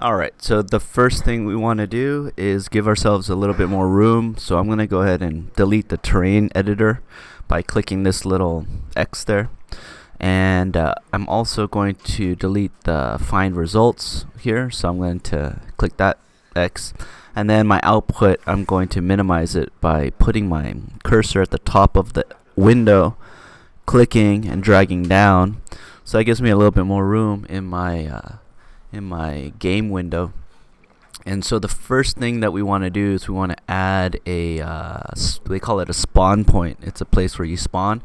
Alright, so the first thing we want to do is give ourselves a little bit more room. So I'm going to go ahead and delete the terrain editor by clicking this little X there. And I'm also going to delete the find results here. So I'm going to click that X. And then my output, I'm going to minimize it by putting my cursor at the top of the window, clicking and dragging down. So that gives me a little bit more room in my game window. And so the first thing that we want to do is we want to add a they call it a spawn point. It's a place where you spawn.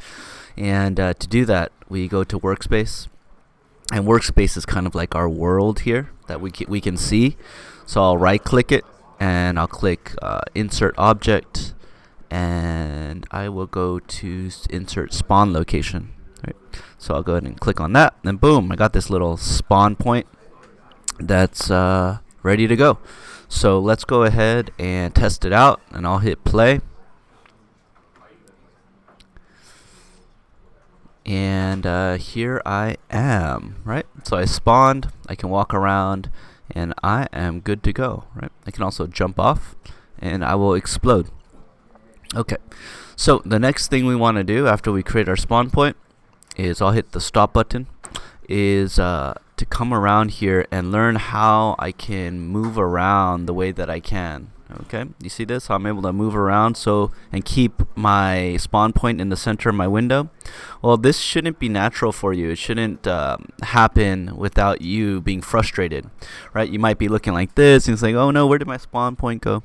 And to do that, we go to workspace, and workspace is kind of like our world here that we can see. So I'll right click it and I'll click insert object, and I will go to insert spawn location. Right. So I'll go ahead and click on that, and boom, I got this little spawn point that's ready to go. So let's go ahead and test it out, and I'll hit play. And here I am, right? So I spawned, I can walk around, and I am good to go, right? I can also jump off, and I will explode. Okay, so the next thing we want to do after we create our spawn point is I'll hit the stop button, is to come around here and learn how I can move around the way that I can. Okay, you see this? How I'm able to move around and keep my spawn point in the center of my window. Well, this shouldn't be natural for you. It shouldn't happen without you being frustrated, right? You might be looking like this and it's like, oh no, where did my spawn point go?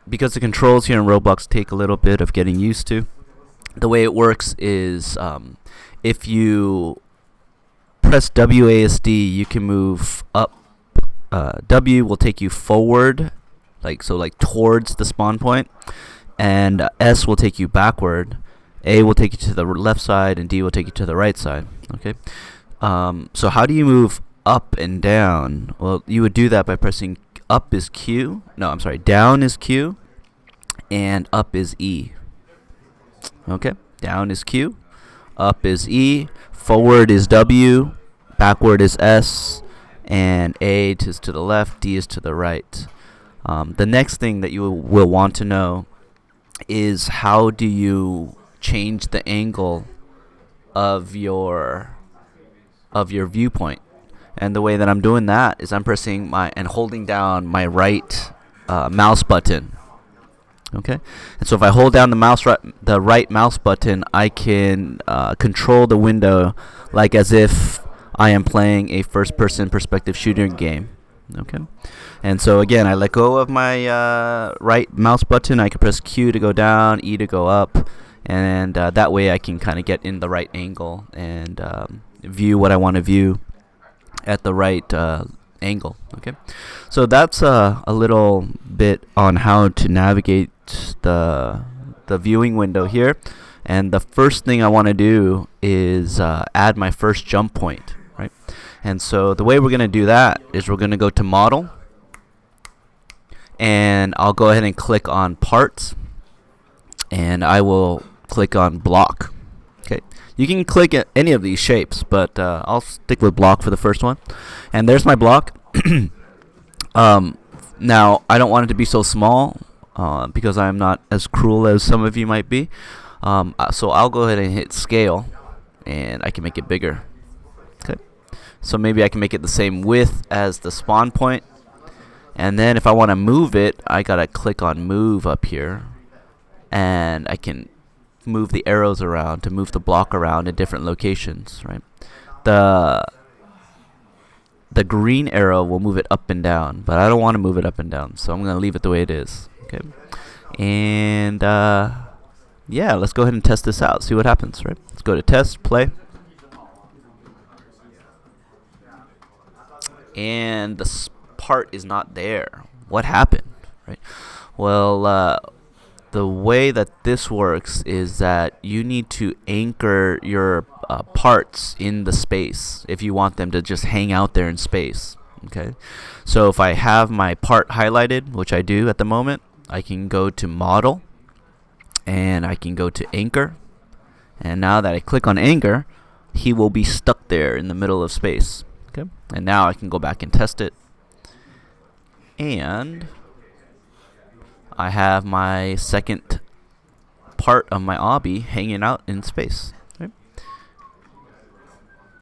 Because the controls here in Roblox take a little bit of getting used to. The way it works is if you press WASD, you can move up. W will take you forward, like towards the spawn point, and S will take you backward. A will take you to the left side, and D will take you to the right side. Okay. So how do you move up and down? Well, you would do that by pressing up is Q. No, I'm sorry. Down is Q, and up is E. Okay. Down is Q, up is E, forward is W, backward is S, and A is to the left, D is to the right. The next thing that you will want to know is how do you change the angle of your viewpoint. And the way that I'm doing that is I'm pressing and holding down my right mouse button. Okay, and so if I hold down the right mouse button, I can control the window like as if I am playing a first-person perspective shooter game. Okay, and so again, I let go of my right mouse button. I can press Q to go down, E to go up, and that way I can kind of get in the right angle and view what I want to view at the right angle. Okay, so that's a little bit on how to navigate the viewing window here. And the first thing I want to do is add my first jump point, right? And so the way we're going to do that is we're going to go to model, and I'll go ahead and click on parts, and I will click on block. Okay, you can click at any of these shapes, but I'll stick with block for the first one. And there's my block. Now I don't want it to be so small because I'm not as cruel as some of you might be. So I'll go ahead and hit scale, and I can make it bigger. Okay, so maybe I can make it the same width as the spawn point. And then if I want to move it, I gotta click on move up here, and I can move the arrows around to move the block around in different locations, right? The green arrow will move it up and down, but I don't want to move it up and down, so I'm going to leave it the way it is. Okay, and yeah, let's go ahead and test this out, see what happens, right? Let's go to test, play, and the part is not there. What happened, right? Well, the way that this works is that you need to anchor your parts in the space if you want them to just hang out there in space. Okay, so if I have my part highlighted, which I do at the moment, I can go to model, and I can go to anchor, and now that I click on anchor, he will be stuck there in the middle of space. Okay, and now I can go back and test it, And I have my second part of my obby hanging out in space.